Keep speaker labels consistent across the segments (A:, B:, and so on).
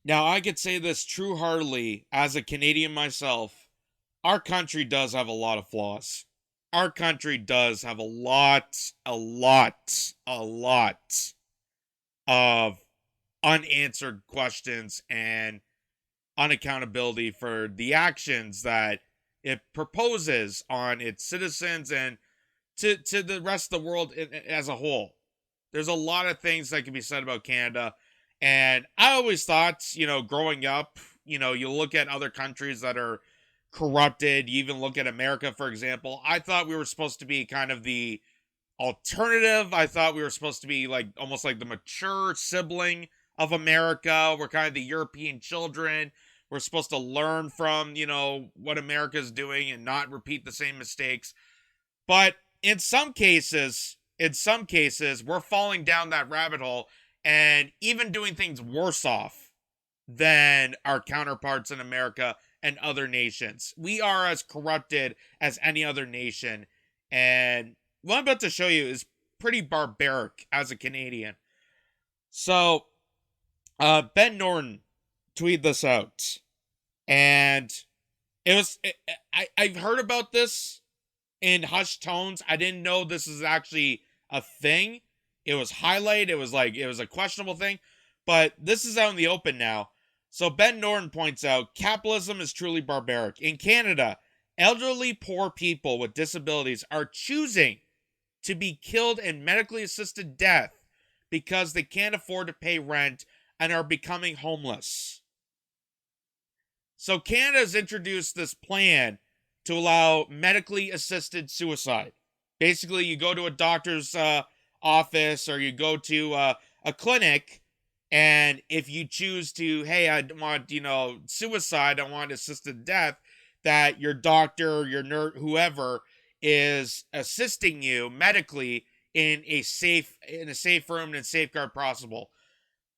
A: Now, I could say this true-heartedly as a Canadian myself. Our country does have a lot of flaws. Our country does have a lot of unanswered questions and unaccountability for the actions that it proposes on its citizens and to the rest of the world as a whole. There's a lot of things that can be said about Canada. And I always thought, growing up, you look at other countries that are corrupted. You even look at America, for example. I thought we were supposed to be kind of the alternative. I thought we were supposed to be like almost like the mature sibling of America. We're kind of the European children. We're supposed to learn from, what America's doing and not repeat the same mistakes. But in some cases, we're falling down that rabbit hole and even doing things worse off than our counterparts in America and other nations. We are as corrupted as any other nation. And what I'm about to show you is pretty barbaric as a Canadian. So, Ben Norton tweeted this out. And I've heard about this in hushed tones. I didn't know this is actually a thing. It was highlighted. It was a questionable thing. But this is out in the open now. So Ben Norton points out, capitalism is truly barbaric. In Canada, elderly poor people with disabilities are choosing to be killed in medically assisted death because they can't afford to pay rent and are becoming homeless. So Canada has introduced this plan to allow medically assisted suicide. Basically, you go to a doctor's office or you go to a clinic, and if you choose to, hey, I want, suicide, I want assisted death, that your doctor, your nurse, whoever is assisting you medically in a safe room and safeguard possible.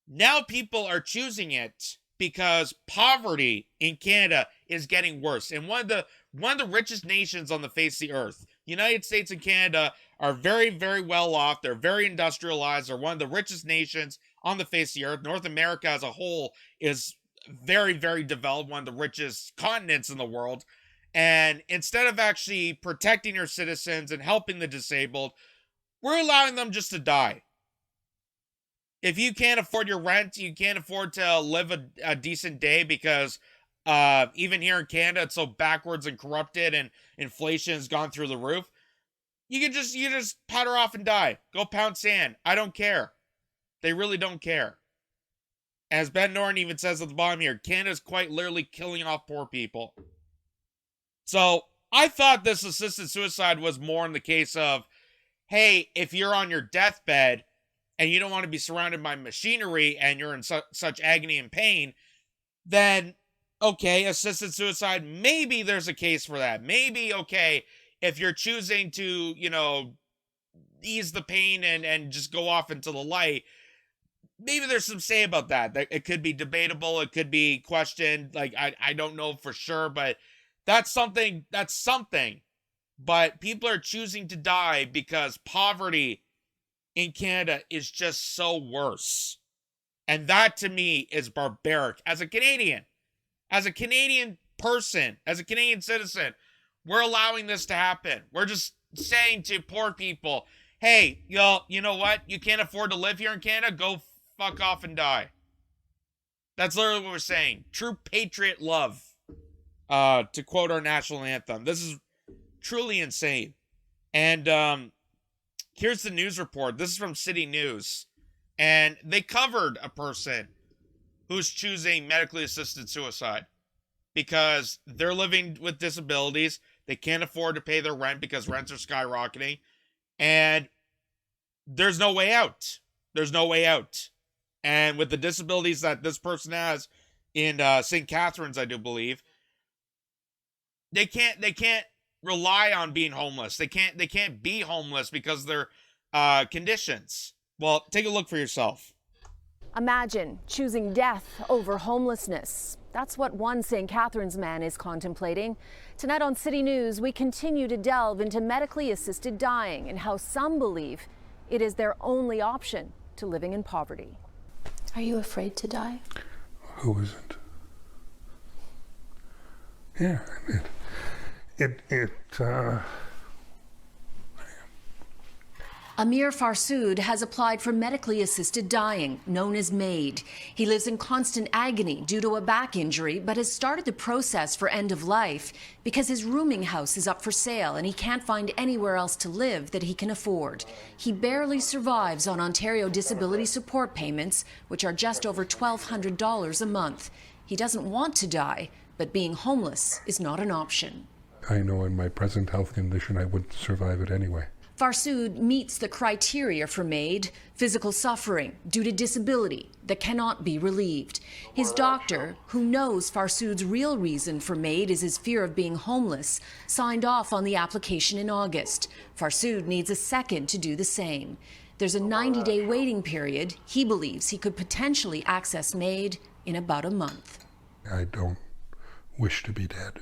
A: Now people are choosing it because poverty in Canada is getting worse. And one of the richest nations on the face of the earth, United States and Canada, are very, very well off. They're very industrialized. They're one of the richest nations on the face of the earth. North America as a whole is very, very developed, one of the richest continents in the world. And instead of actually protecting your citizens and helping the disabled, we're allowing them just to die. If you can't afford your rent, you can't afford to live a decent day because even here in Canada, it's so backwards and corrupted and inflation has gone through the roof. You just powder off and die. Go pound sand. I don't care. They really don't care. As Ben Norton even says at the bottom here, Canada's quite literally killing off poor people. So I thought this assisted suicide was more in the case of, hey, if you're on your deathbed and you don't want to be surrounded by machinery and you're in such agony and pain, then, okay, assisted suicide, maybe there's a case for that. Maybe, okay, if you're choosing to, ease the pain and just go off into the light, maybe there's some say about that. It could be debatable. It could be questioned. Like, I don't know for sure, but that's something. But people are choosing to die because poverty in Canada is just so worse. And that to me is barbaric. As a Canadian person, as a Canadian citizen, we're allowing this to happen. We're just saying to poor people, hey, y'all, you know what? You can't afford to live here in Canada? Go fuck off and die. That's literally what we're saying. True patriot love. To quote our national anthem. This is truly insane. And here's the news report. This is from City News. And they covered a person who's choosing medically assisted suicide because they're living with disabilities. They can't afford to pay their rent because rents are skyrocketing. And there's no way out. There's no way out. And with the disabilities that this person has in St. Catharines, I do believe, they can't rely on being homeless. They can't be homeless because of their conditions. Well, take a look for yourself.
B: Imagine choosing death over homelessness. That's what one St. Catharines man is contemplating. Tonight on City News, we continue to delve into medically assisted dying and how some believe it is their only option to living in poverty.
C: Are you afraid to die?
D: Who isn't? Yeah,
B: Amir Farsood has applied for medically assisted dying, known as MAID. He lives in constant agony due to a back injury, but has started the process for end of life because his rooming house is up for sale and he can't find anywhere else to live that he can afford. He barely survives on Ontario disability support payments, which are just over $1,200 a month. He doesn't want to die, but being homeless is not an option.
D: I know in my present health condition I wouldn't survive it anyway.
B: Farsood meets the criteria for MAID: physical suffering due to disability that cannot be relieved. His doctor, who knows Farsood's real reason for MAID is his fear of being homeless, signed off on the application in August. Farsood needs a second to do the same. There's a 90-day waiting period. He believes he could potentially access MAID in about a month.
D: I don't wish to be dead,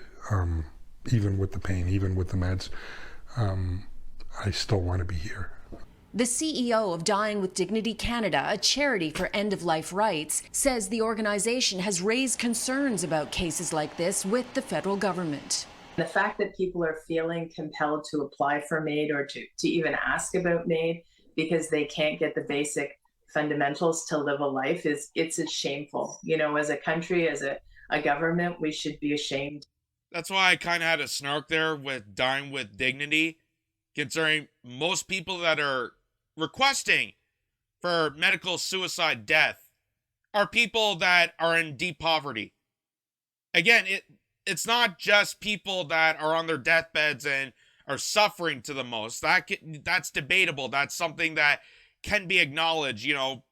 D: even with the pain, even with the meds. I still want to be here.
B: The CEO of Dying with Dignity Canada, a charity for end-of-life rights, says the organization has raised concerns about cases like this with the federal government.
E: The fact that people are feeling compelled to apply for MAID or to even ask about MAID because they can't get the basic fundamentals to live a life it's shameful. You know, as a country, as a government, we should be ashamed.
A: That's why I kind of had a snark there with Dying with Dignity, considering most people that are requesting for medical suicide death are people that are in deep poverty. Again, it's not just people that are on their deathbeds and are suffering to the most. That's debatable. That's something that can be acknowledged. You know,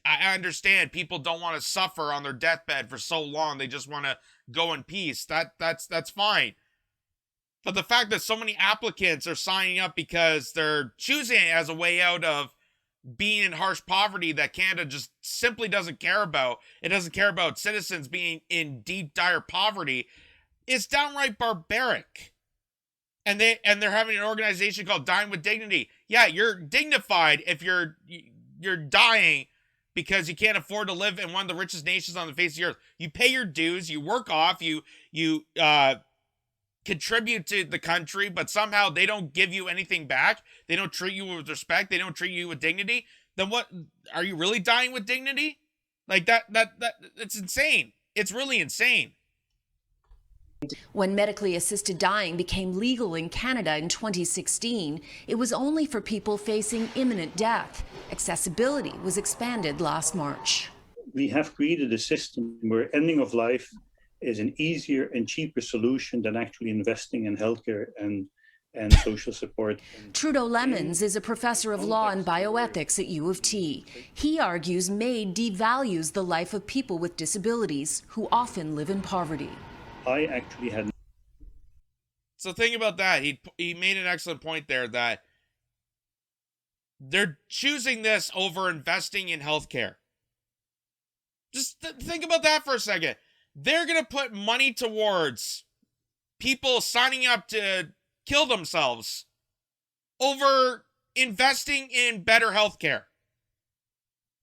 A: I understand people don't want to suffer on their deathbed for so long. They just want to go in peace. That's fine. But the fact that so many applicants are signing up because they're choosing it as a way out of being in harsh poverty that Canada just simply doesn't care about. It doesn't care about citizens being in deep, dire poverty. It's downright barbaric. And they're having an organization called Dying with Dignity. Yeah, you're dignified if you're dying because you can't afford to live in one of the richest nations on the face of the earth. You pay your dues, you work off, you contribute to the country, but somehow they don't give you anything back. They don't treat you with respect. They don't treat you with dignity. Then what? Are you really dying with dignity? Like that it's insane. It's really insane.
B: When medically assisted dying became legal in Canada in 2016, it was only for people facing imminent death. Accessibility was expanded last March.
F: We have created a system where ending of life is an easier and cheaper solution than actually investing in healthcare and social support.
B: Trudeau Lemons is a professor of law and bioethics at U of T. He argues MAID devalues the life of people with disabilities who often live in poverty.
F: I actually had...
A: So think about that. He made an excellent point there that they're choosing this over investing in healthcare. Just think about that for a second. They're going to put money towards people signing up to kill themselves over investing in better healthcare.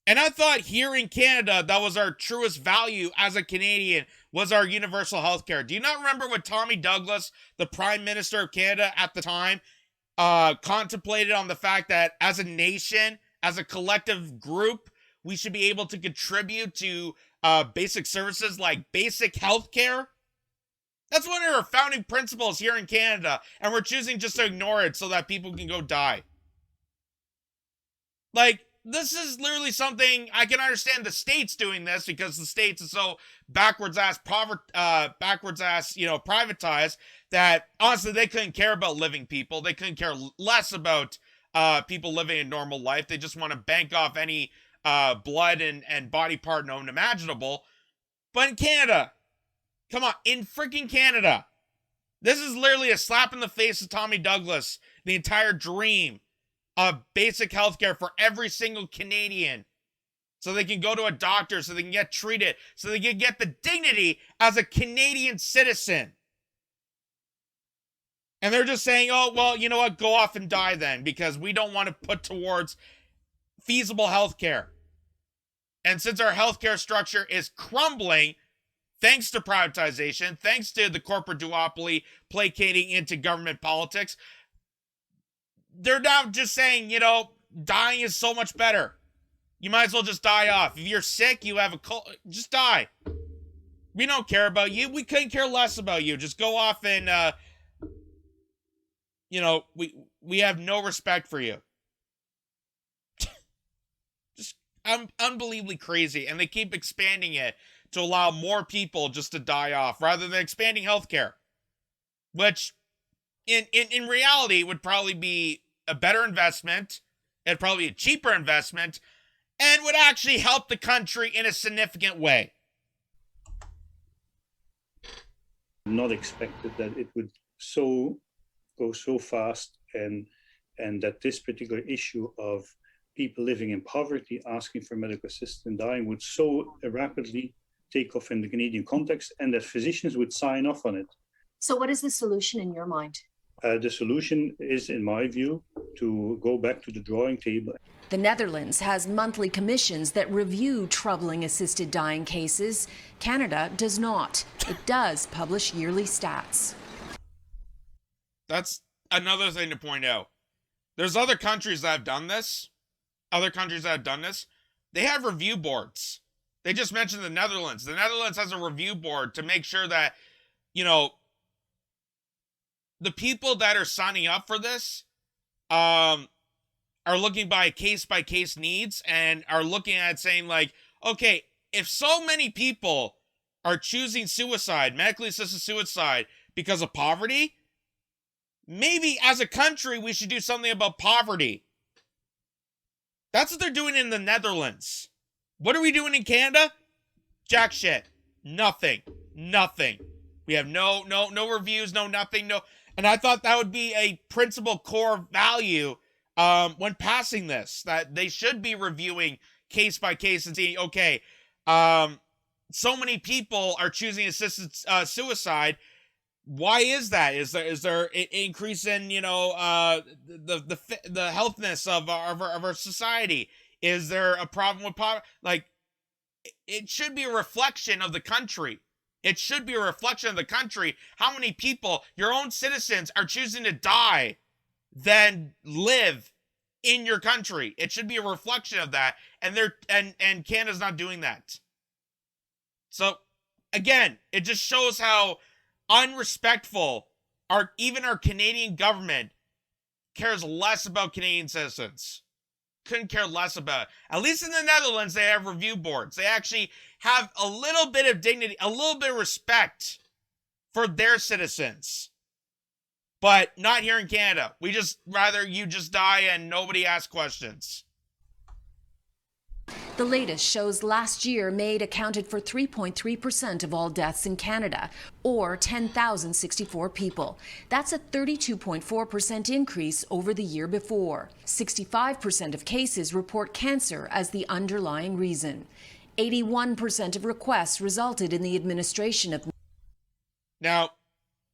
A: And I thought here in Canada, that was our truest value as a Canadian, was our universal healthcare. Do you not remember when Tommy Douglas, the Prime Minister of Canada at the time, contemplated on the fact that as a nation, as a collective group, we should be able to contribute to basic services like basic health care? That's one of our founding principles here in Canada, and we're choosing just to ignore it so that people can go die. Like, this is literally something I can understand the states doing this because the states are so backwards-ass, privatized that, honestly, they couldn't care about living people. They couldn't care less about people living a normal life. They just want to bank off any blood and body part known imaginable. But in Canada, come on, in freaking Canada, this is literally a slap in the face of Tommy Douglas, the entire dream of basic health care for every single Canadian. so they can go to a doctor, so they can get treated, so they can get the dignity as a Canadian citizen. And they're just saying, oh, well, you know what, go off and die then, because we don't want to put towards feasible healthcare. And since our healthcare structure is crumbling, thanks to privatization, thanks to the corporate duopoly placating into government politics, they're now just saying, you know, dying is so much better. You might as well just die off. If you're sick, you have a cold, just die. We don't care about you. We couldn't care less about you. Just go off and, you know, we have no respect for you. Just unbelievably crazy. And they keep expanding it to allow more people just to die off rather than expanding healthcare, which in reality would probably be a better investment. It'd probably be a cheaper investment and would actually help the country in a significant way.
F: Not expected that it would go so fast, and that this particular issue of people living in poverty asking for medical assistance and dying would so rapidly take off in the Canadian context, and that physicians would sign off on it.
C: So what is the solution in your mind?
F: The solution is, in my view, to go back to the drawing table.
B: The Netherlands has monthly commissions that review troubling assisted dying cases. Canada does not. It does publish yearly stats.
A: That's another thing to point out. There's other countries that have done this. They have review boards. They just mentioned the Netherlands. The Netherlands has a review board to make sure that, you know, the people that are signing up for this are looking by case-by-case needs and are looking at saying, like, okay, if so many people are choosing suicide, medically assisted suicide, because of poverty, maybe as a country we should do something about poverty. That's what they're doing in the Netherlands. What are we doing in Canada? Jack shit. Nothing. We have no reviews, no nothing, no. And I thought that would be a principal core value when passing this, that they should be reviewing case by case and seeing, okay, so many people are choosing assisted suicide. Why is that? Is there an increase in, you know, the healthness of our society? Is there a problem with poverty? Like, it should be a reflection of the country. It should be a reflection of the country. How many people, your own citizens, are choosing to die than live in your country? It should be a reflection of that. And Canada's not doing that. So again, it just shows how unrespectful even our Canadian government cares less about Canadian citizens. Couldn't care less about it. At least in the Netherlands, they have review boards. They actually have a little bit of dignity, a little bit of respect for their citizens. But not here in Canada. We just rather you just die and nobody asks questions.
B: The latest shows last year MAID accounted for 3.3% of all deaths in Canada, or 10,064 people. That's a 32.4% increase over the year before. 65% of cases report cancer as the underlying reason. 81% of requests resulted in the administration of.
A: Now,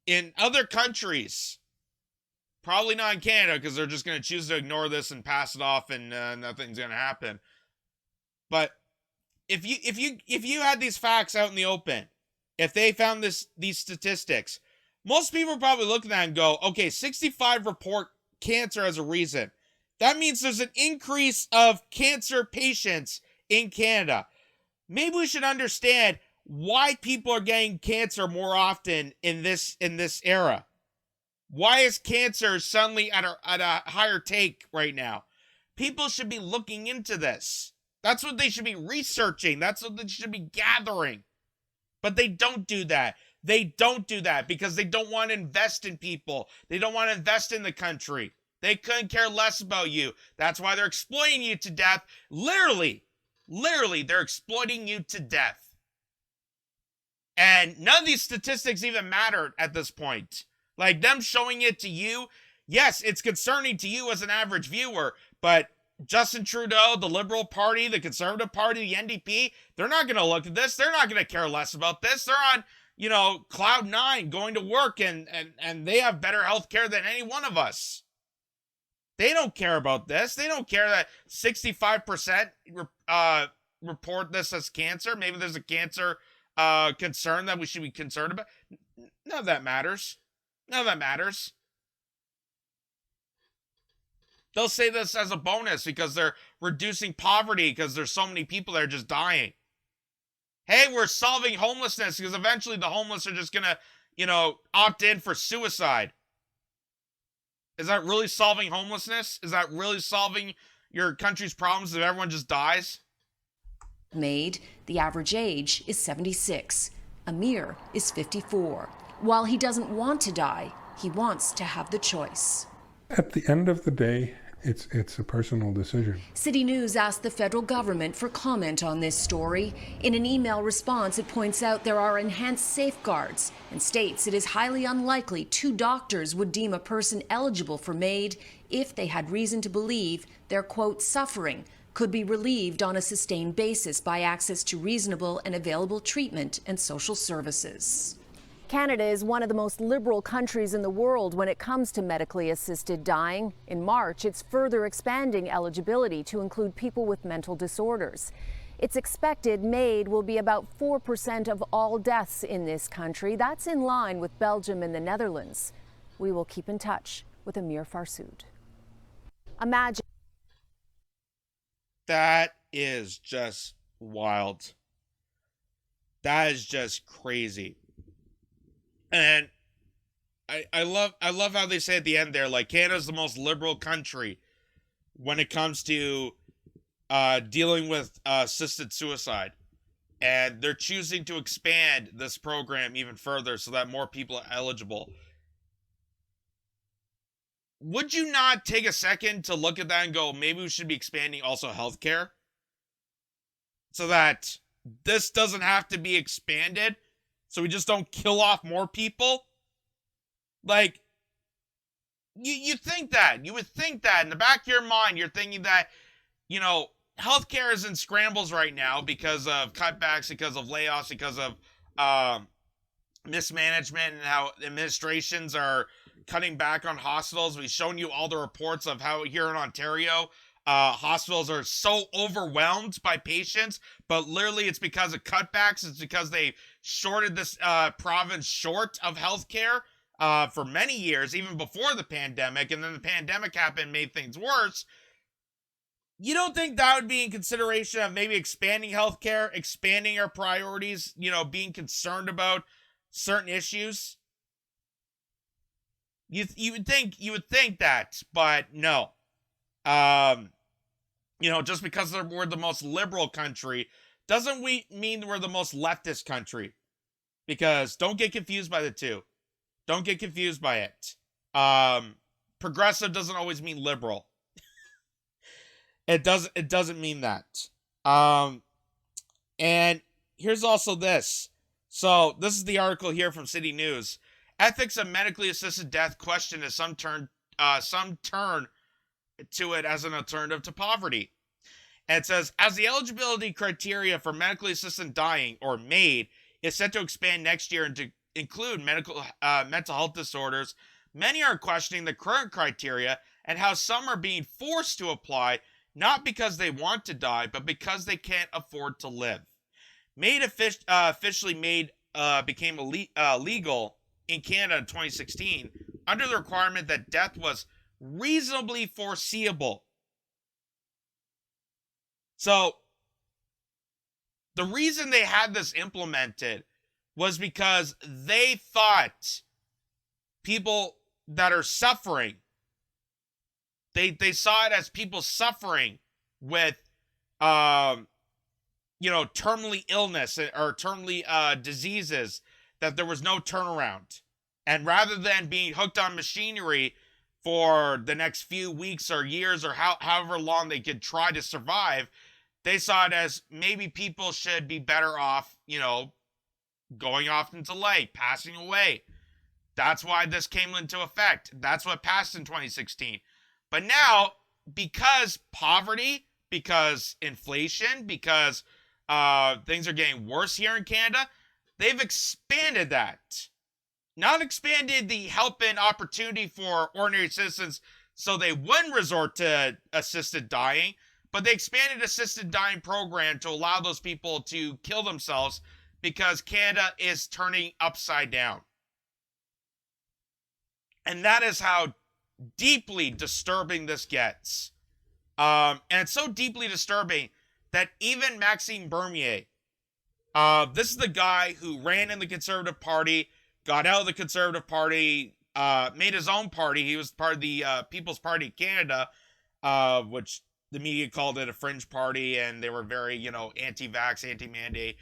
A: in other countries, probably not in Canada, because they're just going to choose to ignore this and pass it off, and nothing's going to happen. But if you had these facts out in the open, if they found these statistics, most people would probably look at that and go, okay, 65 report cancer as a reason. That means there's an increase of cancer patients in Canada. Maybe we should understand why people are getting cancer more often in this era. Why is cancer suddenly at a higher take right now? People should be looking into this. That's what they should be researching. That's what they should be gathering. But they don't do that. They don't do that because they don't want to invest in people. They don't want to invest in the country. They couldn't care less about you. That's why they're exploiting you to death. Literally, they're exploiting you to death. And none of these statistics even matter at this point. Like them showing it to you, yes, it's concerning to you as an average viewer, but Justin Trudeau, the Liberal Party, the Conservative Party, the NDP, they're not going to look at this. They're not going to care less about this. They're on, cloud nine, going to work, and they have better health care than any one of us. They don't care about this. They don't care that 65% report this as cancer. Maybe there's a cancer concern that we should be concerned about. None of that matters. None of that matters. They'll say this as a bonus because they're reducing poverty because there's so many people that are just dying. Hey, we're solving homelessness because eventually the homeless are just going to, opt in for suicide. Is that really solving homelessness? Is that really solving your country's problems if everyone just dies?
B: Made, the average age is 76. Amir is 54. While he doesn't want to die, he wants to have the choice.
D: At the end of the day, it's a personal decision.
B: City News asked the federal government for comment on this story. In an email response, it points out there are enhanced safeguards and states it is highly unlikely 2 doctors would deem a person eligible for MAID if they had reason to believe their, quote, suffering could be relieved on a sustained basis by access to reasonable and available treatment and social services. Canada is one of the most liberal countries in the world when it comes to medically assisted dying. In March, it's further expanding eligibility to include people with mental disorders. It's expected MAID will be about 4% of all deaths in this country. That's in line with Belgium and the Netherlands. We will keep in touch with Amir Farsood. Imagine.
A: That is just wild. That is just crazy. And I love how they say at the end there, like, Canada's the most liberal country when it comes to dealing with assisted suicide. And they're choosing to expand this program even further so that more people are eligible. Would you not take a second to look at that and go, maybe we should be expanding also healthcare? So that this doesn't have to be expanded, so we just don't kill off more people? Like, you think that. You would think that. In the back of your mind, you're thinking that, healthcare is in scrambles right now because of cutbacks, because of layoffs, because of mismanagement, and how administrations are cutting back on hospitals. We've shown you all the reports of how here in Ontario, hospitals are so overwhelmed by patients, but literally it's because of cutbacks. It's because they shorted this province short of healthcare for many years, even before the pandemic, and then the pandemic happened and made things worse. You don't think that would be in consideration of maybe expanding healthcare, expanding our priorities, being concerned about certain issues? You would think that, but no. Just because we're the most liberal country doesn't mean we're the most leftist country. Because don't get confused by the two. Don't get confused by it. Progressive doesn't always mean liberal. It doesn't mean that. And here's also this. So this is the article here from City News. Ethics of medically assisted death questioned as some turn to it as an alternative to poverty. And it says, as the eligibility criteria for medically assisted dying, or MAID, is set to expand next year and to include mental health disorders, many are questioning the current criteria and how some are being forced to apply, not because they want to die, but because they can't afford to live. MAID officially became legal in Canada in 2016 under the requirement that death was reasonably foreseeable. So, the reason they had this implemented was because they thought people that are suffering, they saw it as people suffering with, terminally illness or terminally diseases, that there was no turnaround. And rather than being hooked on machinery for the next few weeks or years or however long they could try to survive, they saw it as maybe people should be better off, going off into light, passing away. That's why this came into effect. That's what passed in 2016. But now, because poverty, because inflation, because things are getting worse here in Canada, they've expanded that. Not expanded the help and opportunity for ordinary citizens so they wouldn't resort to assisted dying, but they expanded assisted dying program to allow those people to kill themselves because Canada is turning upside down. And that is how deeply disturbing this gets. And it's so deeply disturbing that even Maxime Bernier, this is the guy who ran in the Conservative Party, got out of the Conservative Party, made his own party. He was part of the People's Party of Canada, which the media called it a fringe party, and they were very, anti-vax, anti-mandate.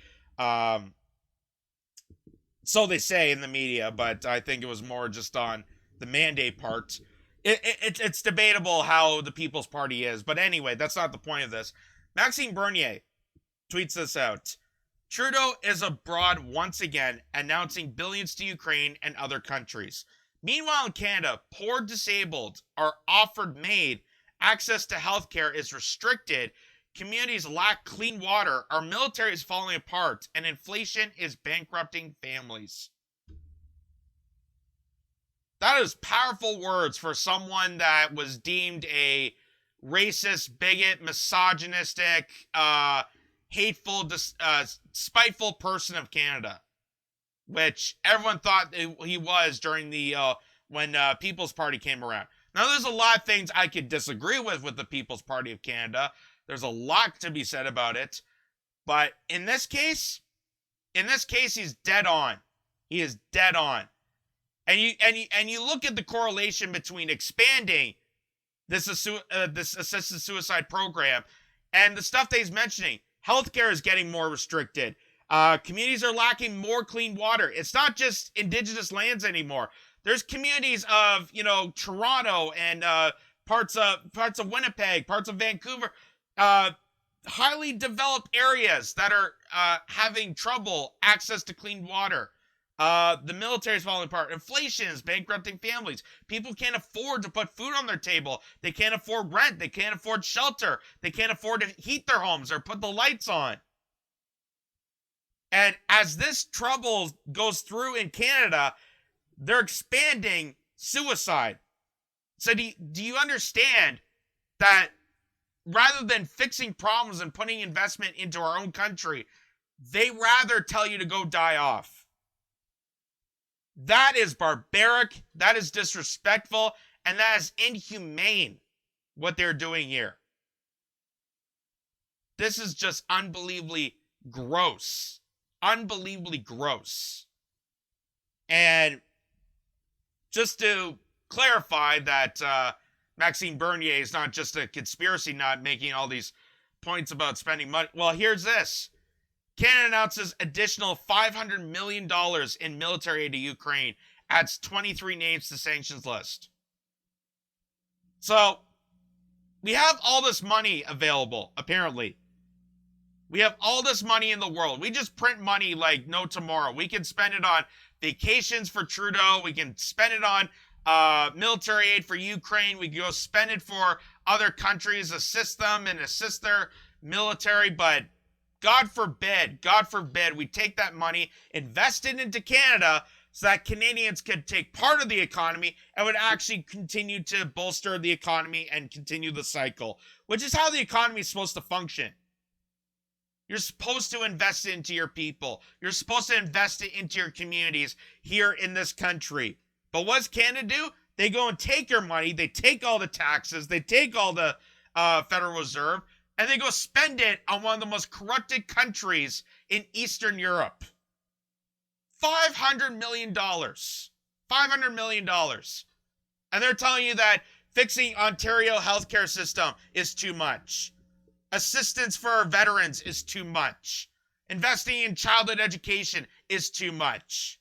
A: So they say in the media, but I think it was more just on the mandate part. It's debatable how the People's Party is, but anyway, that's not the point of this. Maxime Bernier tweets this out. Trudeau is abroad once again, announcing billions to Ukraine and other countries. Meanwhile, in Canada, poor disabled are offered MAID, access to healthcare is restricted, communities lack clean water, our military is falling apart, and inflation is bankrupting families. That is powerful words for someone that was deemed a racist, bigot, misogynistic, hateful, spiteful person of Canada, which everyone thought he was during the when People's Party came around. Now, there's a lot of things I could disagree with the People's Party of Canada. There's a lot to be said about it, but in this case, he's dead on. He is dead on. And you look at the correlation between expanding this assisted suicide program and the stuff that he's mentioning. Healthcare is getting more restricted. Communities are lacking more clean water. It's not just Indigenous lands anymore. There's communities of, Toronto and parts of Winnipeg, parts of Vancouver, highly developed areas that are having trouble access to clean water. The military is falling apart. Inflation is bankrupting families. People can't afford to put food on their table. They can't afford rent. They can't afford shelter. They can't afford to heat their homes or put the lights on. And as this trouble goes through in Canada, they're expanding suicide. So do you understand that rather than fixing problems and putting investment into our own country, they rather tell you to go die off? That is barbaric, that is disrespectful, and that is inhumane, what they're doing here. This is just unbelievably gross. Unbelievably gross. And just to clarify that Maxime Bernier is not just a conspiracy nut making all these points about spending money. Well, here's this. Canada announces additional $500 million in military aid to Ukraine, adds 23 names to sanctions list. So, we have all this money available, apparently. We have all this money in the world. We just print money like no tomorrow. We can spend it on vacations for Trudeau. We can spend it on military aid for Ukraine. We can go spend it for other countries, assist them and assist their military, but God forbid, we take that money, invest it into Canada so that Canadians could take part of the economy and would actually continue to bolster the economy and continue the cycle, which is how the economy is supposed to function. You're supposed to invest it into your people. You're supposed to invest it into your communities here in this country. But what does Canada do? They go and take your money. They take all the taxes. They take all the Federal Reserve. And they go spend it on one of the most corrupted countries in Eastern Europe. $500 million. $500 million. And they're telling you that fixing Ontario healthcare system is too much. Assistance for our veterans is too much. Investing in childhood education is too much.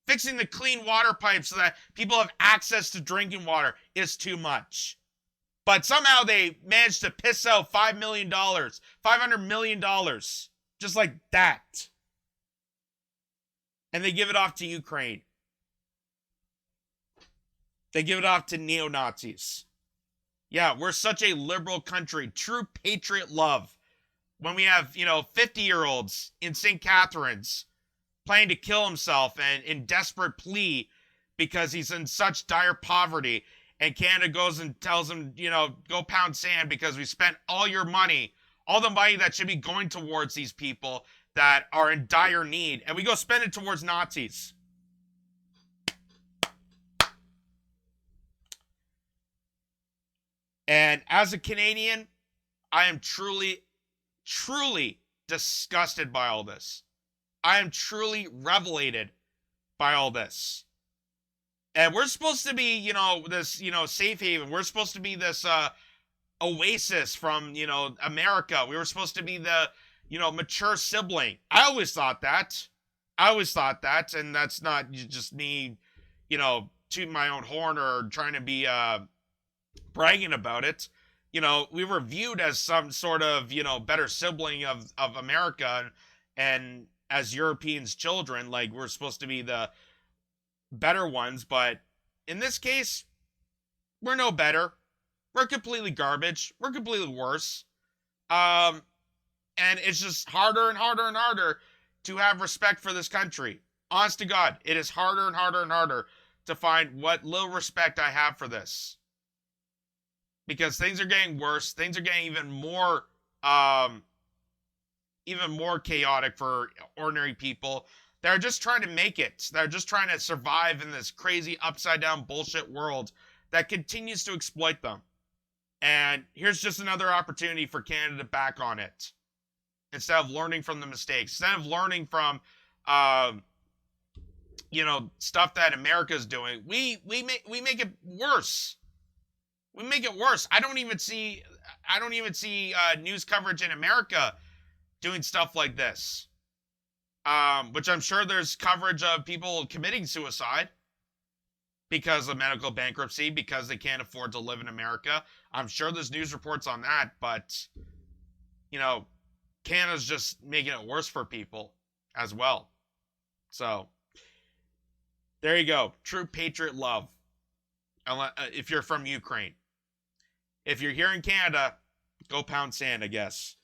A: Fixing the clean water pipes so that people have access to drinking water is too much. But somehow they managed to piss out $5 million, $500 million, just like that. And they give it off to Ukraine. They give it off to neo-Nazis. Yeah, we're such a liberal country. True patriot love. When we have, 50-year-olds in St. Catharines planning to kill himself and in desperate plea because he's in such dire poverty, and Canada goes and tells him, go pound sand because we spent all your money, all the money that should be going towards these people that are in dire need, and we go spend it towards Nazis. And as a Canadian, I am truly, truly disgusted by all this. I am truly revelated by all this. And we're supposed to be, this, safe haven. We're supposed to be this oasis from, America. We were supposed to be the, mature sibling. I always thought that. And that's not just me, tooting my own horn or trying to be bragging about it. We were viewed as some sort of, better sibling of America, and as Europeans' children, like, we're supposed to be the better ones, but in this case, we're no better. We're completely garbage. We're completely worse. And it's just harder and harder and harder to have respect for this country. Honest to God, it is harder and harder and harder to find what little respect I have for this. Because things are getting worse. Things are getting even more chaotic for ordinary people. They're just trying to make it. They're just trying to survive in this crazy upside down bullshit world that continues to exploit them. And here's just another opportunity for Canada to back on it. Instead of learning from the mistakes. Instead of learning from, stuff that America's doing. We make it worse. We make it worse. I don't even see news coverage in America doing stuff like this. Which I'm sure there's coverage of people committing suicide because of medical bankruptcy, because they can't afford to live in America. I'm sure there's news reports on that, but, Canada's just making it worse for people as well. So, there you go. True patriot love. If you're from Ukraine. If you're here in Canada, go pound sand, I guess.